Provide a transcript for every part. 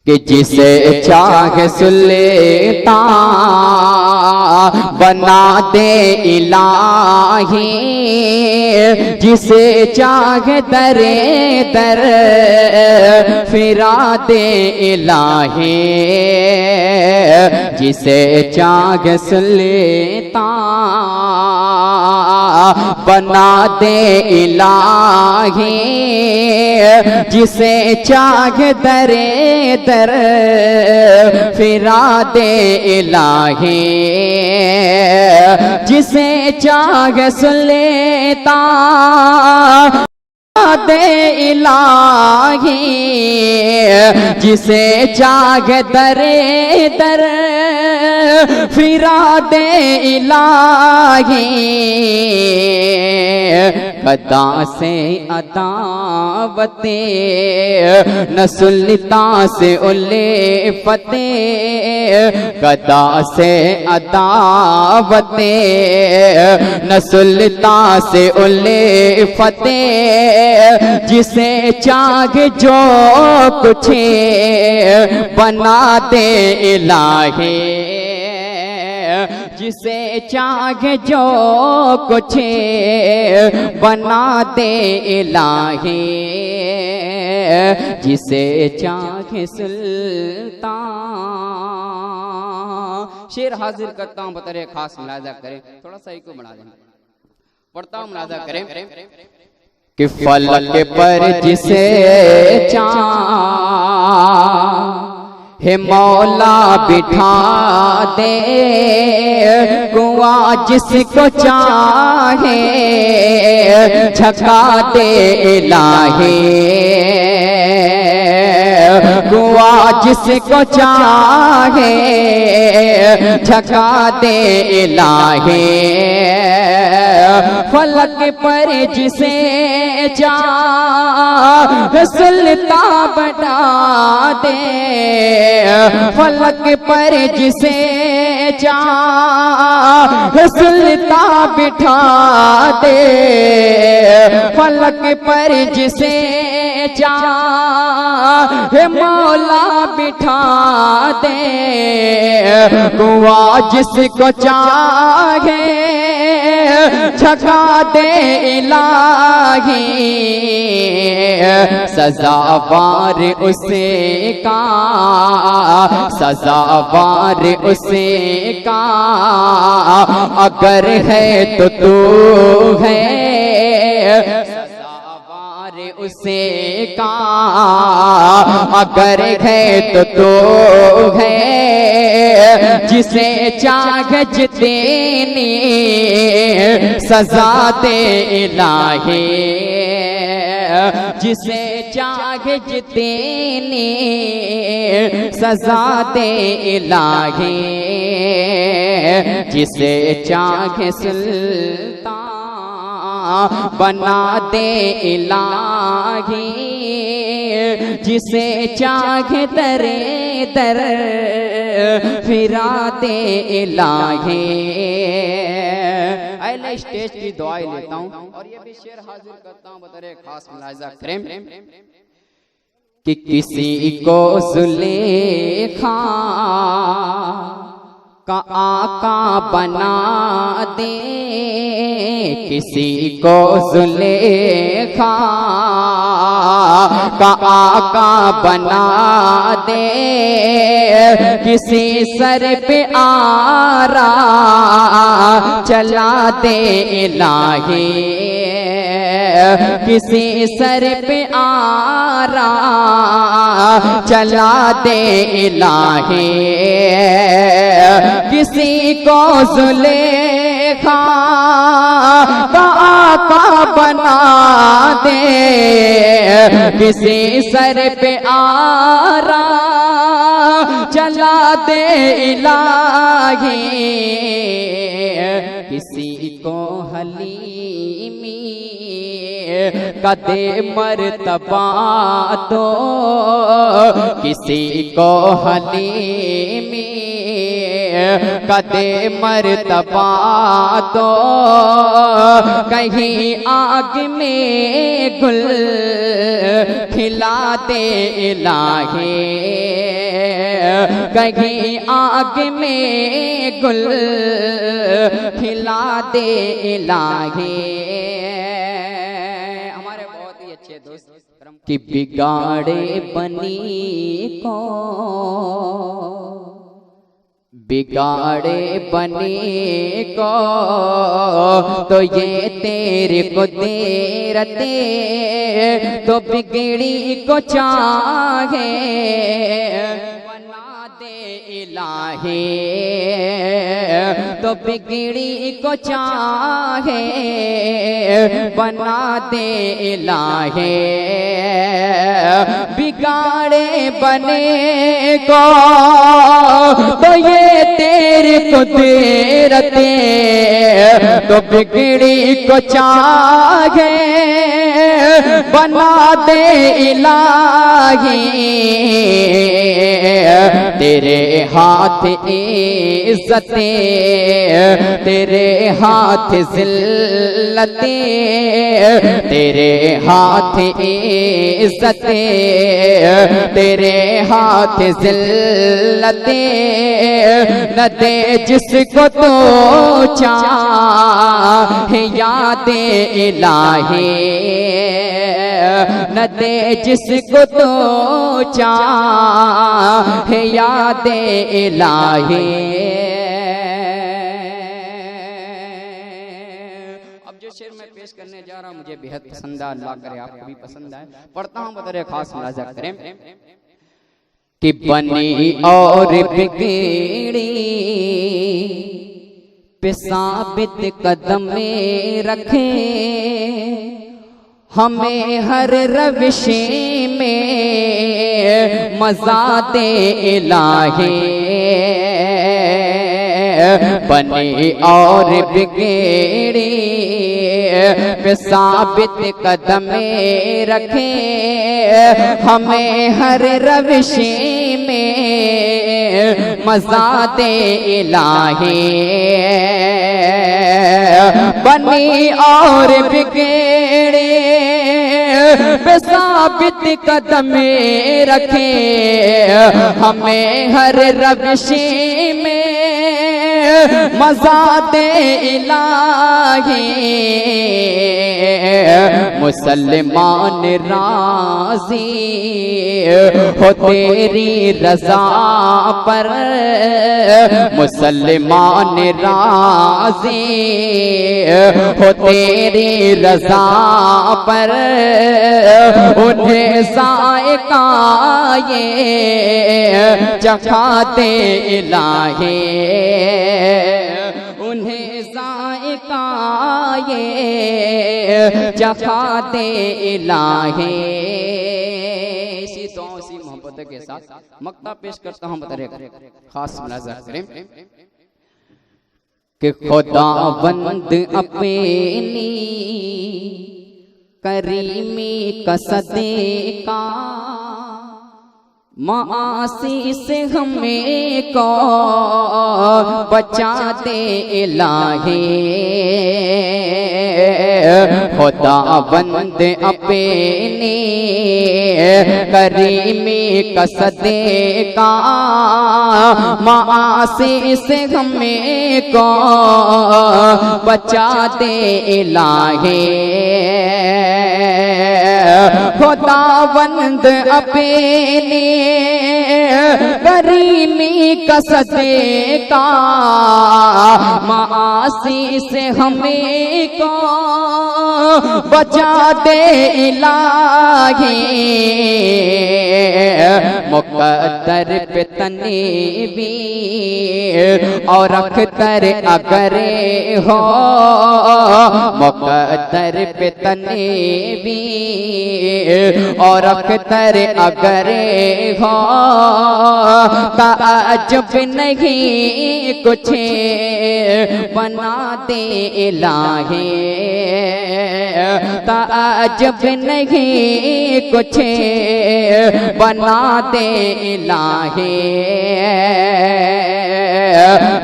कि जिसे चाहे सुल्तान बना दे इलाही, जिसे चाहे दरे दर फिरा दे इलाही, जिसे चाहे सुल्तान बना दे इलाही, जिसे चाहे दरे दर फिरा दे इलाही, जिसे चाहे सुल्तान दे इलाही, जिसे चाहे दरे दर फिरा दे इलाही, कदा से अदावते न सुल्ता से उल्ले फते, कदा से अदावते न सुल्ता से उल्ले फते, जिसे चाहे जो कुछ बना दे इलाही, जिसे चाहे जो कुछ बना दे इलाही, जिसे चाहे सुल्तान। शेर हाजिर करता हूँ बतरे खास मुलाजा करें, थोड़ा सा को बढ़ा दें, पढ़ता हूँ मुलाजा करें कि फलक पर जिसे चाहे मौला बिठा दे, कुआं जिसको चाहे छका दे इलाही, कुआं जिसको चाहे छका दे इलाही, फलक पर जिसे चाहे सुल्तान बना दे, फलक पर जिसे चाहे सुल्तान बिठा दे, फलक पर जिसे चाहे मौला बिठा दे, कुआं जिसको चाहे छका दे इलाही, सजावार उसे का, सजावार उसे का, अगर है तो तू है, सजावार उसे का, अगर है तो तू है, जिसे चाहे जितनी सजा दे इलाही, जिसे चाहे जितनी सजा दे इलाही, जिसे चाहे सुल्तान बना दे इलाही, जिसे चाहे दरे दर फिरा दे इलाही। अहले स्टेज की दुआएं लेता हूँ और ये भी शेर हाजिर करता हूँ बतरे खास मुलाहिजा करें कि किसी को जुलेखा का आका बना दे, किसी को जुलेखा का आका बना दे, किसी सर पे आरा चला दे इलाही, किसी सर पे आरा चला दे इलाही, किसी को जुलेखा का आका बना दे, किसी सर पे आरा चला दे इलाही, किसी को हलीमी कदे मर्तबा दो, किसी को हलीमी कदे मर्तबा दो, कहीं आग में गुल खिला दे इलाही, कहीं आग में गुल खिला दे इलाही। हमारे बहुत ही अच्छे दोस्त कि बिगाड़े बनी को, बिगाड़े बने को तो ये तेरे को देरते, तो बिगड़ी को चाहे बना दे इलाही, तो बिगड़ी को चाहे बना दे इलाही। बिगाड़े बने को तो ये तेरे को देरते, तो बिगड़ी को चाहे बना दे इलाही। तेरे हाथ इज्जते, तेरे हाथ जिल्लते, तेरे हाथ इज्जते, तेरे हाथ जिल्लते, न दे जिसको तो चाहे यादे इलाही, न दे जिसको तो चाहे यादे इलाही। अब जो शेर मैं पेश करने जा रहा हूं मुझे बेहद पसंद है, अल्लाह करे आपको भी पसंद आए। पढ़ता हूं बतौर खास मुलाजा करें कि बनी और बिगड़ी पे साबित कदम में रखे, हमें हर रविश में मजा दे इलाही। बनी और बिगड़ी पे साबित कदम में रखे, हमें हर रविश में मजा दे इलाही। बनी और बिगड़ी पे साबित कदम में रखे, हमें हर रविश में मजा दे इलाही। मुसलमान राजी हो तेरी रजा पर, मुसलमान राजी हो तेरी रजा पर, उन्हें जायका ये चखाते इलाही, उन्हें जायका ये चखाते इलाही। इसी तो इसी मोहब्बत के साथ मक्ता पेश करता हूँ बतरे खास मुलाजा करें कि खुदावंद अपनी करीमी कसदे का मासी से हमें को बचा दे इलाही। खुदावंद अपने करीमी कसदे का मासी से हमें को बचा दे इलाही। खुदावंद अपने करीमी कसदे का मासी से हमें को बचा दे इलाही। मुक़द्दर पे तनीवी और अख्तर अगरे हो, मुक़द्दर पे तनीवी और अख्तर अगरे हो, ताज्जुब नहीं कुछ बना दे इलाही। ताज्जुब नहीं कुछ बना दे इलाही।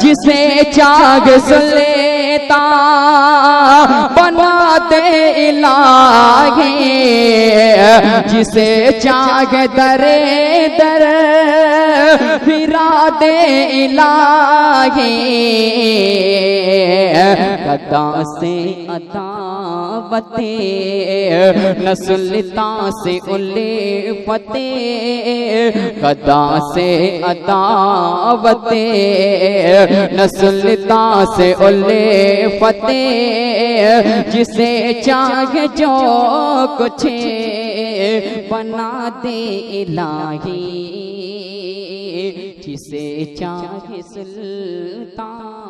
जिसे चाग सुलेता बना दे इलाही। जिसे चाग दरे दर फिरा दे इलाही कदा से अदावते नस्लता से उल्फते कदा से अदावते नस्लता से उल्फते जिसे चाहे जो कुछ बना दे इलाही जिसे चाहे सुल्तान